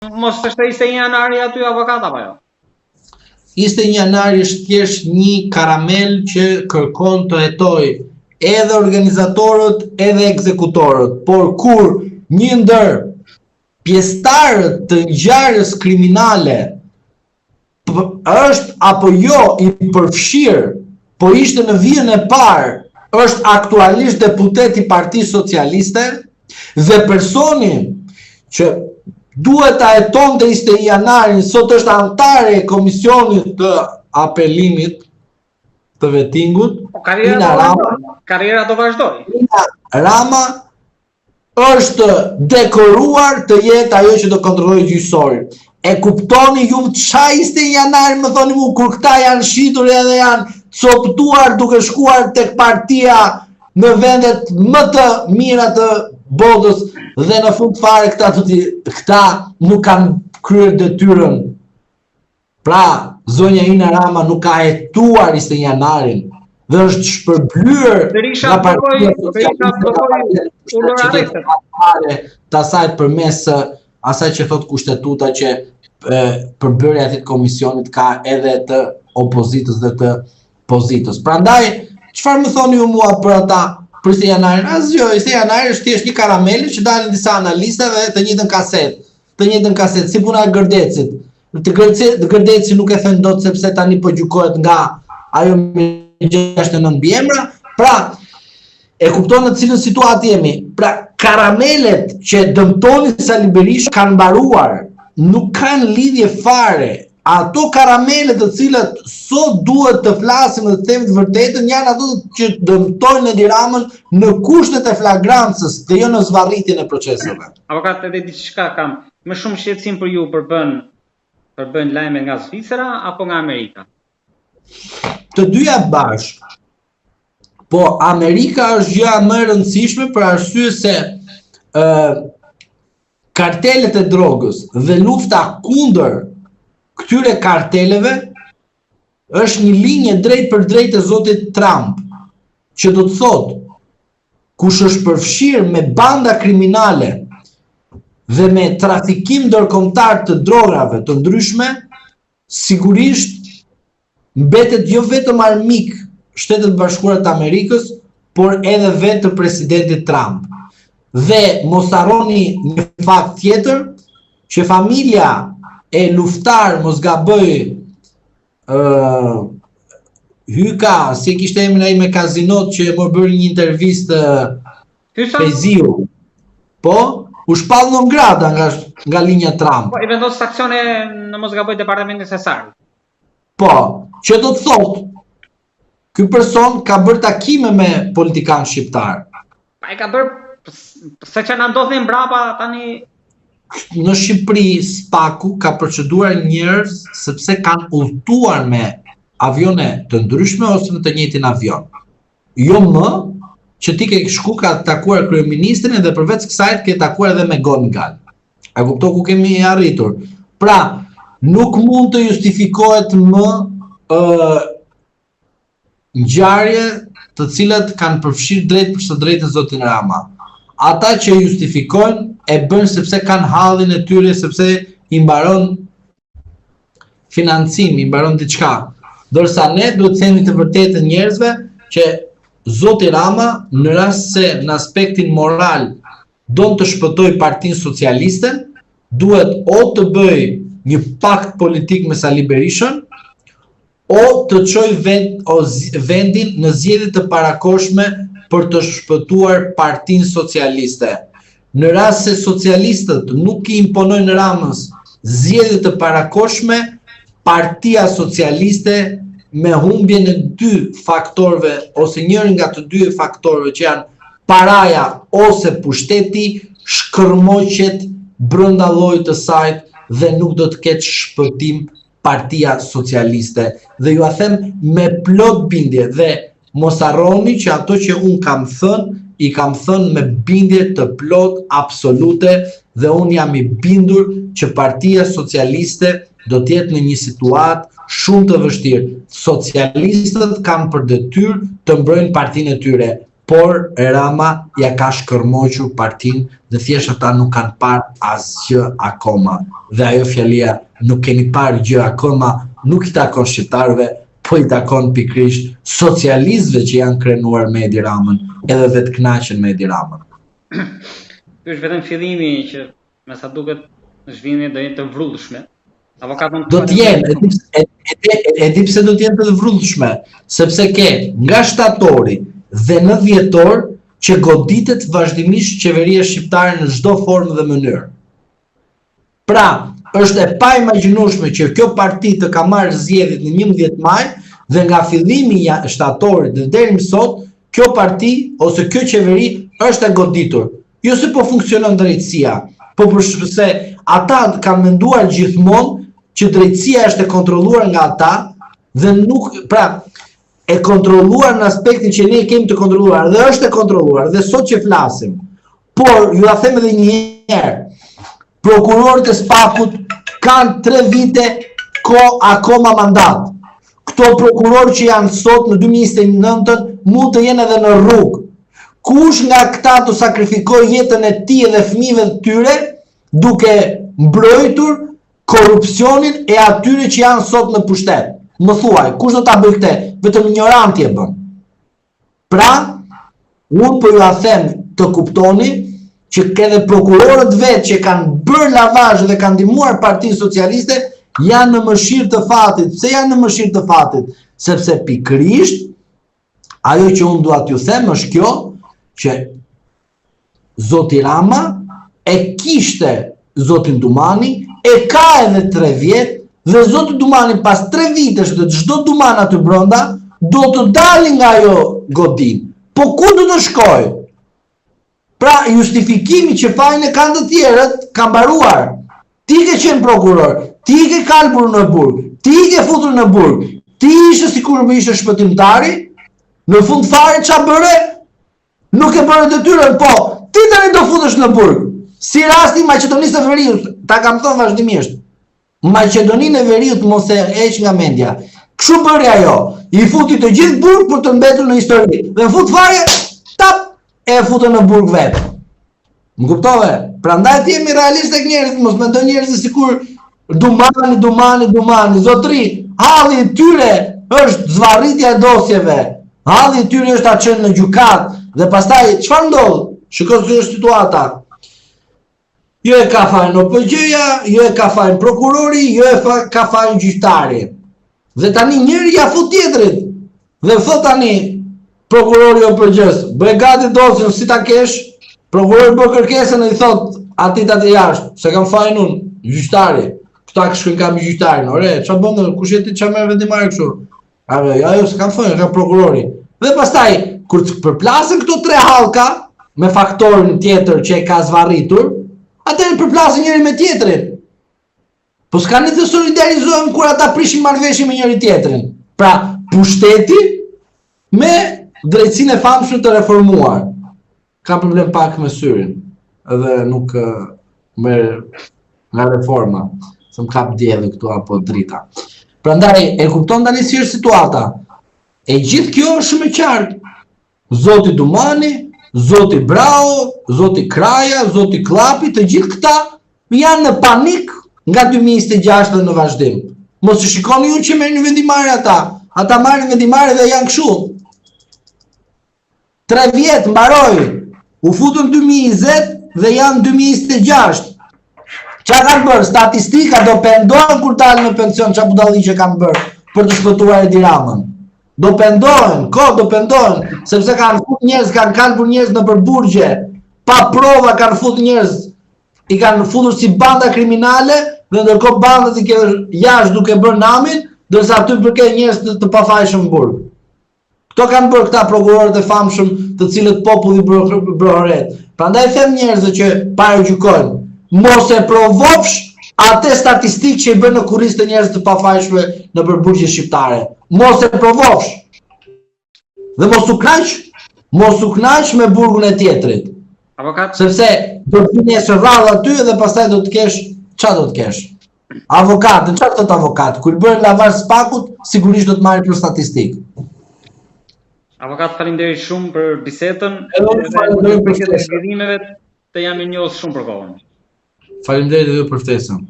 Mos është 21 janari aty avokat apo jo? 21 janari është thjesht një karamel që kërkon të hetoj edhe organizatorët edhe ekzekutorët, por kur një ndër pjesëtarët të ngjarjes kriminale është apo jo i përfshirë, po ishte në vijën e parë, është aktualisht deputet i Partisë Socialiste dhe personi që duhet ta hetonte 21 janarin, sot është antare e komisionit të apelimit të vetingut. Karriera do vazhdoj. Ina Rama është dekoruar të jetë ajo që do kontrollojë gjyqësori. E kuptoni ju çfarë 21 janari, më thoni mu, kur këta janë shitur edhe janë coptuar duke shkuar tek partia në vendet më të mira të botës dhe në fund fare këta nuk kanë kryer detyrën. Pra, zonja Ina Rama nuk ka hetuar 21 janarin dhe është shpërblyer nga Partia Socialiste të asaj përmes asaj që thot kushtetuta që përbërja e atij komisionit ka edhe të opozitës dhe të pozitës. Prandaj, çfarë më thoni ju mua për ata për 21 janarin? Asgjë, 21 janari është thjesht një karamel që dalin disa analistëve të njëjtën kaset, si puna e Gërdecit. Gërdeci nuk e thën dot sepse tani po gjykohet nga ajo me 69 mbiemra. Pra, e kupton në cilën situatë jemi. Pra, karamelet që dëmtonin Sali Berisha kanë mbaruar, nuk kanë lidhje fare. Ato karamelet të cilat sot duhet të flasim dhe të themi të vërtetën janë ato që dëmtojnë Edi Ramën në kushtet e flagrancës dhe jo në zvarritjen e proceseve. Avokat, edhe diçka kam më shumë shqetësim për ju përbën lajme nga Zvicra apo nga Amerika? Të dyja bashkë. Po Amerika është gjëja më e rëndësishme për arsye se kartelet e drogës dhe lufta kundër këtyre karteleve është një linje drejt për drejt e zotit Trump, që do të thotë kush është përfshirë me banda kriminale dhe me trafikim ndërkombëtar të drogave të ndryshme, sigurisht mbetet jo vetëm armik Shtetet Bashkuara të Amerikës, por edhe vetë të presidentit Trump. Dhe mos harroni një fakt tjetër, që familja e luftar mos gaboj Hyka, si kishte emrin ai me kazinot që më bëri një intervistë Peziu. Po, u shpall non grata nga linja Trump. Po, i vendos sankcione në mos gaboj departamentin sesar. Po, që do të thotë ky person ka bërë takime me politikanë shqiptar. Pa i ka bërë se që na ndodhin mbrapa tani. Në Shqipëri Spaku ka proceduar njerëz sepse kanë udhëtuar me avione të ndryshme ose në të njëjtin avion. Jo më që ti ke shku ka takuar kryeministrin edhe përveç kësaj ke takuar edhe me Gongal. A kupton ku kemi arritur? Pra, nuk mund të justifikohet më ngjarje të cilat kanë përfshirë drejt për së drejtë zotin Rama. Ata që justifikojnë e bën sepse kanë hallin e tyre, sepse i mbaron financim, i mbaron diçka. Dorsa ne duhet të themi të vërtetën njerëzve që zoti Rama në rast se në aspektin moral do të shpëtoj Partinë Socialiste, duhet o të bëj një pakt politik me Sali Berishën, o të çojë vendin në zgjedhje të parakoshme për të shpëtuar Partinë Socialiste. Në rast se socialistët nuk i imponojnë Ramës zgjedhje të parakoshme, Partia Socialiste me humbjen e dy faktorëve ose njërin nga të dy faktorëve që janë paraja ose pushteti, shkërmoqet brenda llojit të saj dhe nuk do të ketë shpëtim Partia Socialiste. Dhe ju a them me plot bindje dhe mos harroni që ato që unë kam thënë, i kam thënë me bindje të plot absolute dhe unë jam i bindur që Partia Socialiste do të jetë në një situatë shumë të vështirë. Socialistët kanë për detyrë të mbrojnë partinë e tyre, por Rama ja ka shkërmoqur partinë dhe thjesht ata nuk kanë parë asgjë akoma. Dhe ajo fjalia nuk keni parë gjë akoma nuk i takon shqiptarëve, po i takon pikrisht socialistëve që janë krenuar me Edi Ramën edhe vetë kënaqen me Edi Ramën. Ky është vetëm fillimi që me sa duket zhvillimi do jetë të vrrullshme. Avokatën Do të jenë, e di pse do të jenë të vrrullshme, sepse ke nga shtatori dhe në dhjetor që goditet vazhdimisht qeveria shqiptare në çdo formë dhe mënyrë. Pra, është e paimagjinueshme që kjo parti të ka marrë zgjedhjet në 11 maj dhe nga fillimi i shtatorit dhe deri më sot, kjo parti ose kjo qeveri është e goditur. Jo se po funksionon drejtësia, po përse ata kanë menduar gjithmonë që drejtësia është e kontrolluar nga ata dhe nuk, pra, e kontrolluar në aspektin që ne kemi të kontrolluar dhe është e kontrolluar dhe sot që flasim. Por, ju a them edhe një herë, prokurorët e Spakut kanë 3 vite akoma mandat. Këto prokurorë që janë sot në 2029 mund të jenë edhe në rrugë. Kush nga këta të sakrifikoj jetën e tij dhe fëmijëve të tyre duke mbrojtur korrupsionin e atyre që janë sot në pushtet. Më thuaj, kush do ta bëj këtë? Vetëm ignoranti e bën. Pra, unë po ju a them të kuptoni që edhe prokurorët vetë që kanë bërë lavazh dhe kanë ndihmuar Partinë Socialiste janë në mëshirë të fatit. Pse janë në mëshirë të fatit? Sepse pikërisht ajo që unë dua t'ju them është kjo që Zoti Rama e kishte Zotin Dumani, e ka edhe 3 vjet dhe Zoti Dumani pas 3 vitesh dhe çdo Duman aty brenda do të dalin nga ajo godin. Po ku do të shkoj? Pra, justifikimi që fajin e kanë të tjerët ka mbaruar. Ti ke qenë prokuror, ti ke kalbur në burg, ti ke futur në burg, ti ishe sikur më ishe shpëtimtari, në fund fare ç'a bëre? Nuk e bërë detyrën, po, ti tani do futesh në burg. Si rasti Maqedonisë së Veriut, ta kam thënë vazhdimisht. Maqedoninë e Veriut mos e heq nga mendja. Kështu bëri ajo. I futi të gjithë burg për të mbetur në histori. Dhe në fund fare, tap, e futën në burg vetë. Më kuptove? Prandaj ti jemi realist tek njerëzit, mos mendoj njerëzit sikur dumani, zotri, halli i tyre është zvarritja e dosjeve. Halli i tyre është ta çënë në gjykat dhe pastaj çfarë ndodh? Shikoj se është situata. Jo e ka fajin OPG-ja, jo e ka fajin prokurori, jo e ka fajin gjyqtari. Dhe tani njëri ja fut tjetrit. Dhe thot tani prokurori OPG-s, bëj gati dosjen si ta kesh. Prokurori bë kërkesën dhe i thot atit atë jashtë, se kam fajin unë, gjyqtari. Këta këshkën kam gjyqtarin. Ore, ç'a bën, kush e ti ç'a merr vendimare kështu? Ajo s'kam fajin, kam prokurori. Dhe pastaj kur të përplasen këto 3 hallka me faktorin tjetër që e ka zvarritur, atëherë përplasin njëri me tjetrin. Po s'ka ne të solidarizohen kur ata prishin marrëveshje me njëri tjetrin. Pra, pushteti me drejtsinë e famshme të reformuar. Ka problem pak me syrin, edhe nuk merr nga reforma, se më kap dielli këtu apo drita. Prandaj e kupton tani si është situata. E gjithë kjo është shumë e qartë. Zoti Dumani, Zoti Brau, Zoti Kraja, Zoti Klapi, të gjithë këta janë në panik nga 2026 dhe në vazhdim. Mos e shikoni ju që merrin vendimare ata. Ata marrin vendimare dhe janë kështu. 3 vjet mbaroi. U futën 2020 dhe janë 2026. Ç'a kanë bërë? Statistika do pendohen kur dalin në pension, ç'a budalli që kanë bërë për të shpëtuar Edi Ramën. Do pendohen, do pendohen, sepse kanë fut njerëz, kanë kalbur njerëz në përburgje, pa prova kanë fut njerëz, i kanë futur si banda kriminale, dhe ndërkohë bandat i kanë jashtë duke bërë namin, ndërsa aty përket njerëz të pafajshëm në burg. Këto kanë bërë këta prokurorët e famshëm, të cilët populli brohoret. Prandaj them njerëzve që paragjykojnë, mos e provofsh atë statistikë që i bën në kurriz të njerëz të pafajshme në përburgje shqiptare. Mos e provofsh. Dhe mos u knaq me burgun e tjetrit. Avokat, sepse do të vinë së rradh aty dhe pastaj do të kesh, çfarë do të kesh? Avokat, çfarë thot avokat? Kur bën lavazh Spakut, sigurisht do të marrë për statistikë. Avokat, faleminderit shumë për bisedën. Edhe unë falenderoj për ftesën. Zgjedhimeve të jam i njohur shumë për kohën. Faleminderit edhe për ftesën.